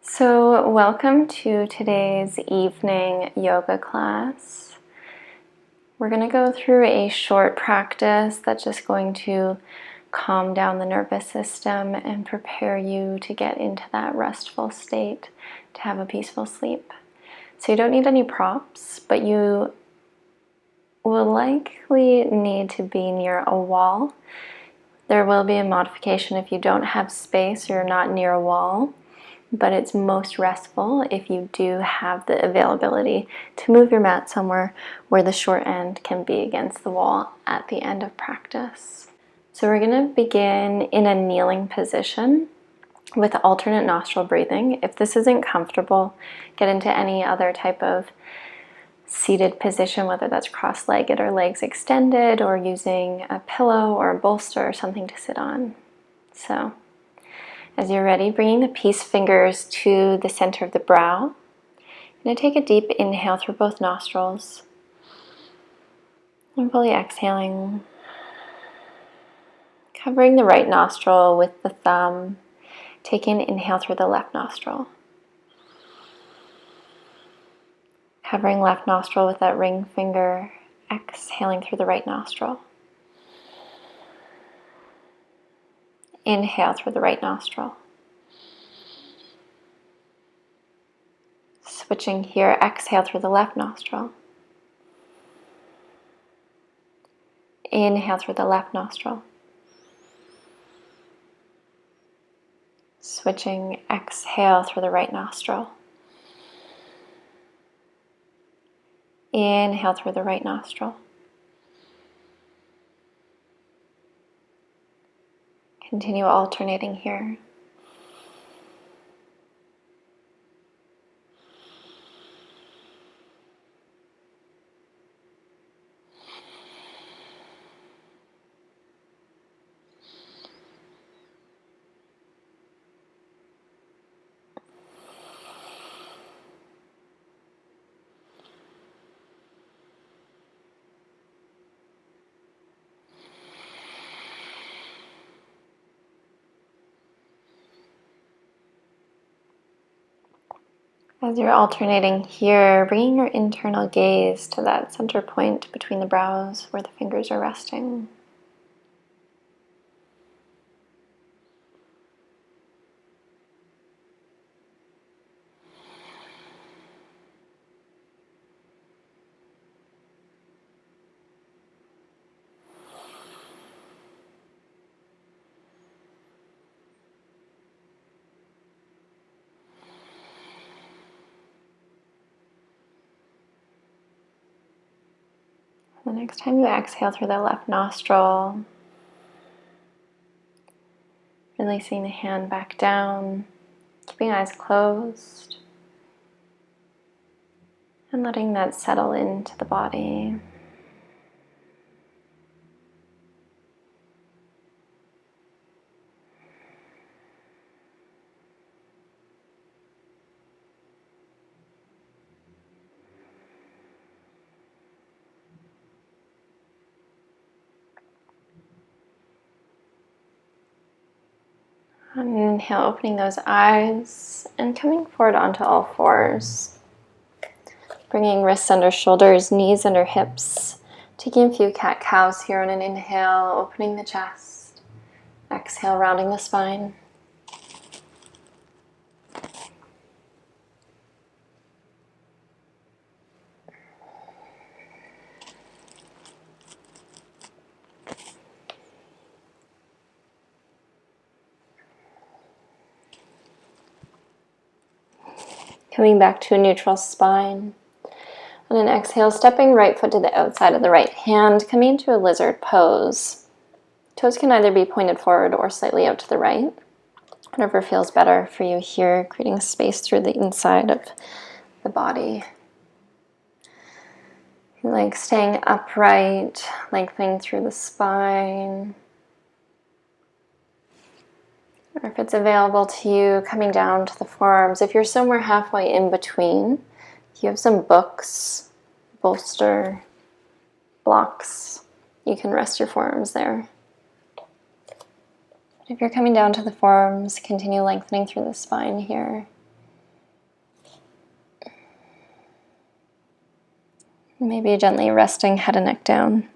So, welcome to today's evening yoga class. We're going to go through a short practice that's just going to calm down the nervous system and prepare you to get into that restful state to have a peaceful sleep. So you don't need any props, but you will likely need to be near a wall. There will be a modification if you don't have space or you're not near a wall. But it's most restful if you do have the availability to move your mat somewhere where the short end can be against the wall at the end of practice. So we're going to begin in a kneeling position with alternate nostril breathing. If this isn't comfortable, get into any other type of seated position, whether that's cross-legged or legs extended, or using a pillow or a bolster or something to sit on. So as you're ready, bringing the peace fingers to the center of the brow. I'm going to take a deep inhale through both nostrils. And fully exhaling. Covering the right nostril with the thumb. Taking an inhale through the left nostril. Covering left nostril with that ring finger. Exhaling through the right nostril. Inhale through the right nostril. Switching here, exhale through the left nostril. Inhale through the left nostril. Switching, exhale through the right nostril. Inhale through the right nostril. Continue alternating here. As you're alternating here, bringing your internal gaze to that center point between the brows where the fingers are resting. The next time you exhale through the left nostril, releasing the hand back down, keeping eyes closed, and letting that settle into the body. On an inhale, opening those eyes and coming forward onto all fours. Bringing wrists under shoulders, knees under hips. Taking a few cat-cows here on an inhale, opening the chest. Exhale, rounding the spine. Coming back to a neutral spine. On an exhale, stepping right foot to the outside of the right hand, coming into a lizard pose. Toes can either be pointed forward or slightly out to the right. Whatever feels better for you here, creating space through the inside of the body. Like staying upright, lengthening through the spine. Or if it's available to you, coming down to the forearms. If you're somewhere halfway in between, you have some books, bolster, blocks, you can rest your forearms there. If you're coming down to the forearms, continue lengthening through the spine here. Maybe gently resting head and neck down.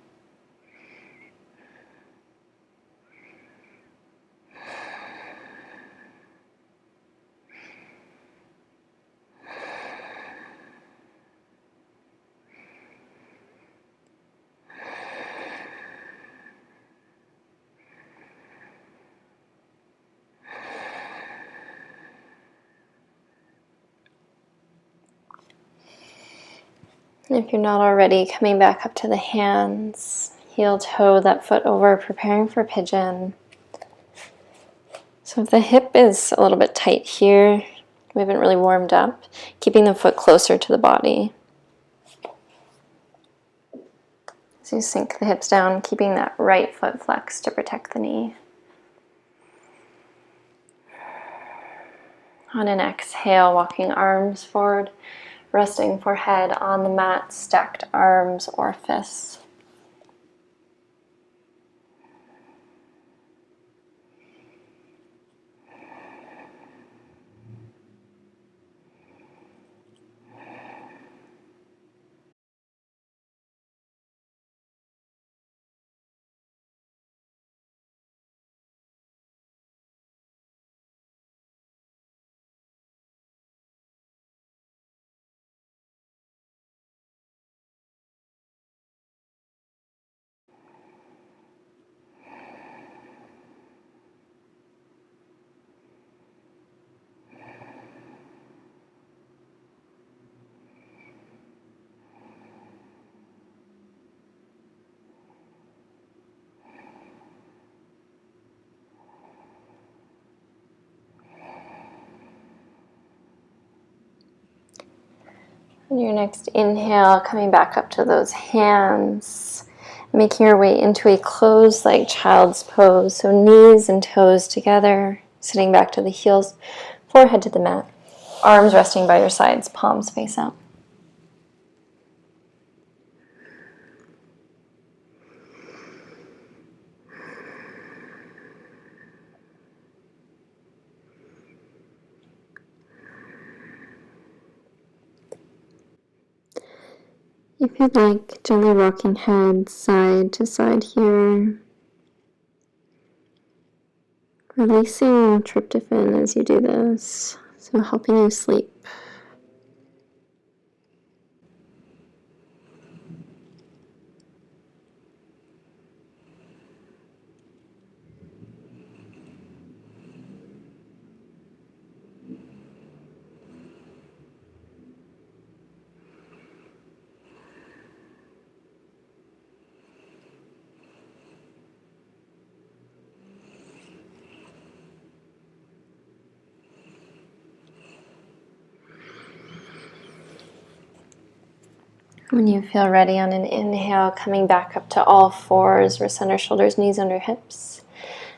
And if you're not already, coming back up to the hands, heel toe that foot over, preparing for pigeon. So if the hip is a little bit tight here, we haven't really warmed up, keeping the foot closer to the body. As you sink the hips down, keeping that right foot flexed to protect the knee. On an exhale, walking arms forward, resting forehead on the mat, stacked arms or fists. On your next inhale, coming back up to those hands, making your way into a closed like child's pose. So knees and toes together, sitting back to the heels, forehead to the mat. Arms resting by your sides, palms face out. If you'd like, gently rocking head side to side here. Releasing tryptophan as you do this, so helping you sleep. When you feel ready on an inhale, coming back up to all fours, wrist under shoulders, knees under hips.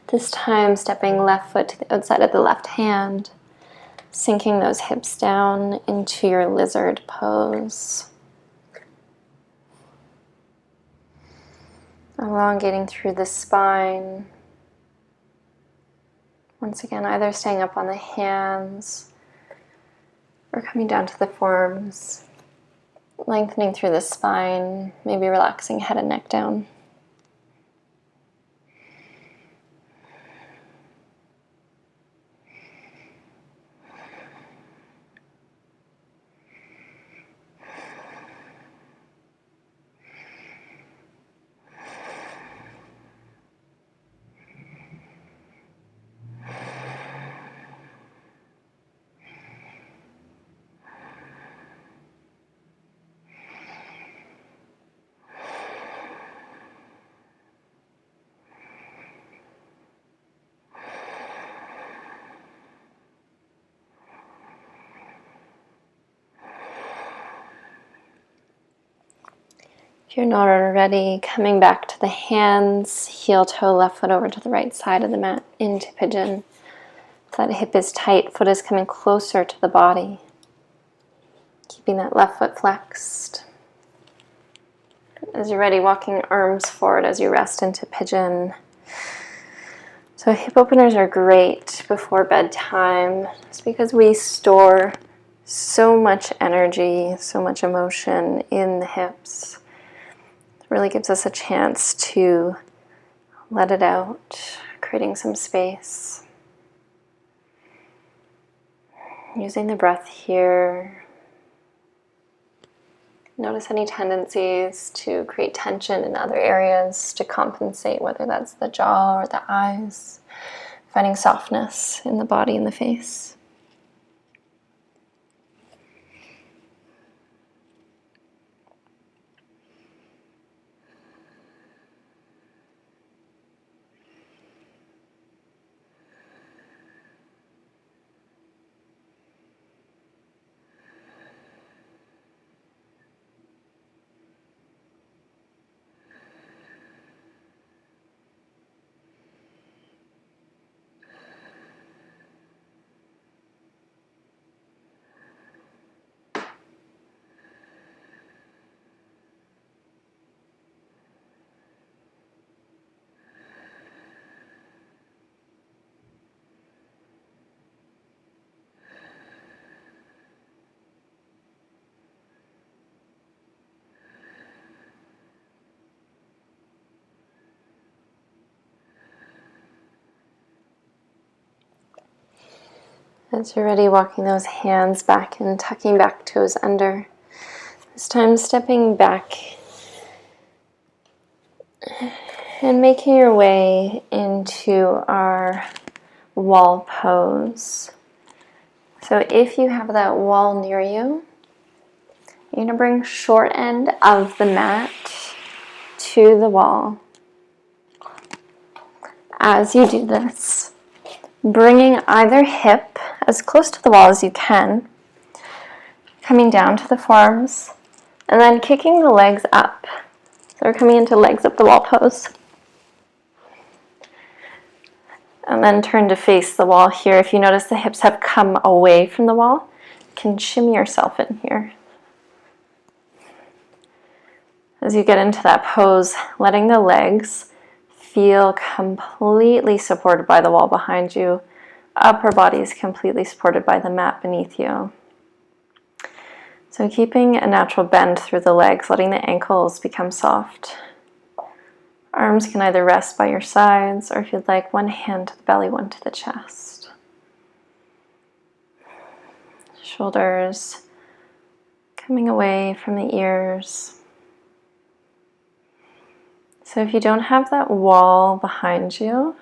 This time, stepping left foot to the outside of the left hand, sinking those hips down into your lizard pose. Elongating through the spine. Once again, either staying up on the hands or coming down to the forearms. Lengthening through the spine, maybe relaxing head and neck down. If you're not already, coming back to the hands, heel toe, left foot over to the right side of the mat, into pigeon. If that hip is tight, foot is coming closer to the body. Keeping that left foot flexed. As you're ready, walking arms forward as you rest into pigeon. So hip openers are great before bedtime. It's because we store so much energy, so much emotion in the hips. It really gives us a chance to let it out, creating some space. Using the breath here. Notice any tendencies to create tension in other areas to compensate, whether that's the jaw or the eyes. Finding softness in the body and the face. As you're ready, walking those hands back and tucking back toes under. This time stepping back and making your way into our wall pose. So if you have that wall near you, you're going to bring short end of the mat to the wall. As you do this, bringing either hip as close to the wall as you can, coming down to the forearms, and then kicking the legs up. So we're coming into legs up the wall pose. And then turn to face the wall here. If you notice the hips have come away from the wall, you can shimmy yourself in here. As you get into that pose, letting the legs feel completely supported by the wall behind you. Upper body is completely supported by the mat beneath you. So keeping a natural bend through the legs, letting the ankles become soft. Arms can either rest by your sides, or if you'd like, one hand to the belly, one to the chest. Shoulders coming away from the ears. So if you don't have that wall behind you,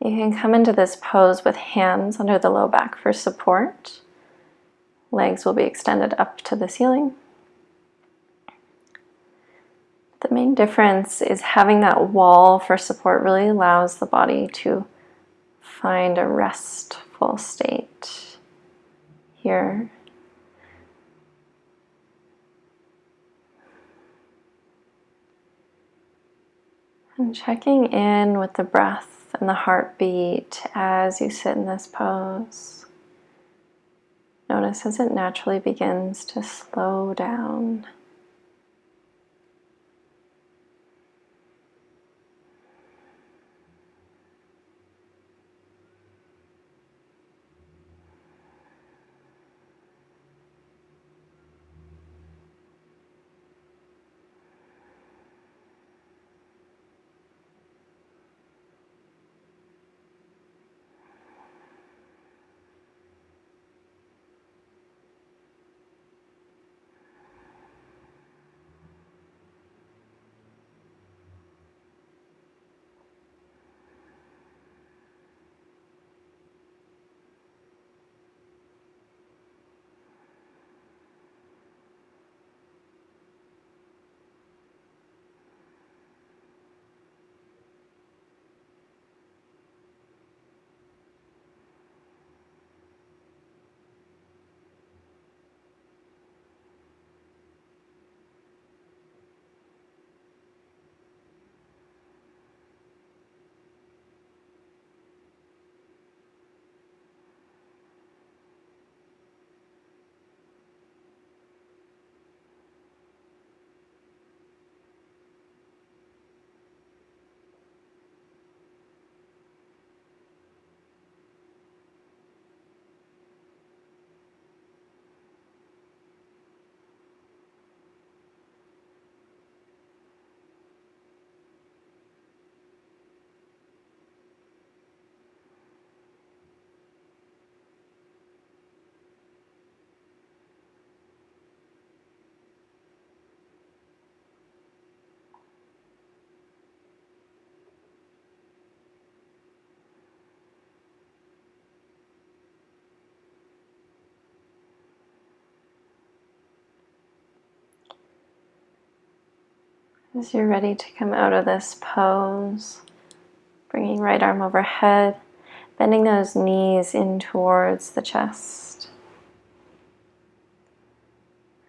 you can come into this pose with hands under the low back for support. Legs will be extended up to the ceiling. The main difference is having that wall for support really allows the body to find a restful state here. And checking in with the breath and the heartbeat as you sit in this pose. Notice as it naturally begins to slow down. As you're ready to come out of this pose, bringing right arm overhead, bending those knees in towards the chest.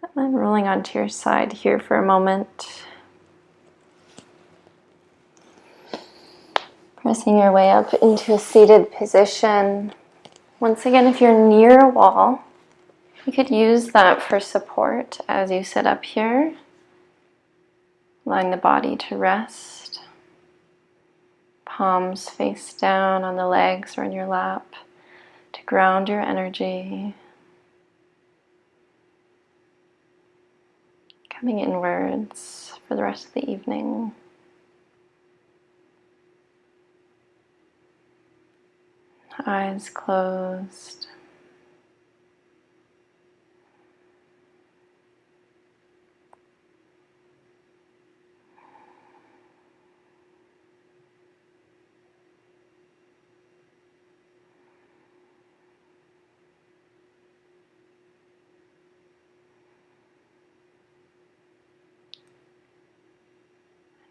And then rolling onto your side here for a moment. Pressing your way up into a seated position. Once again, if you're near a wall, you could use that for support as you sit up here, allowing the body to rest. Palms face down on the legs or in your lap to ground your energy. Coming inwards for the rest of the evening. Eyes closed.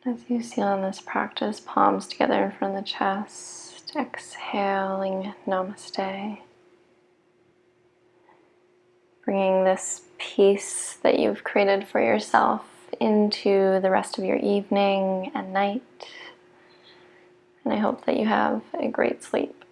As you seal in this practice, palms together in front of the chest, exhaling Namaste. Bringing this peace that you've created for yourself into the rest of your evening and night. And I hope that you have a great sleep.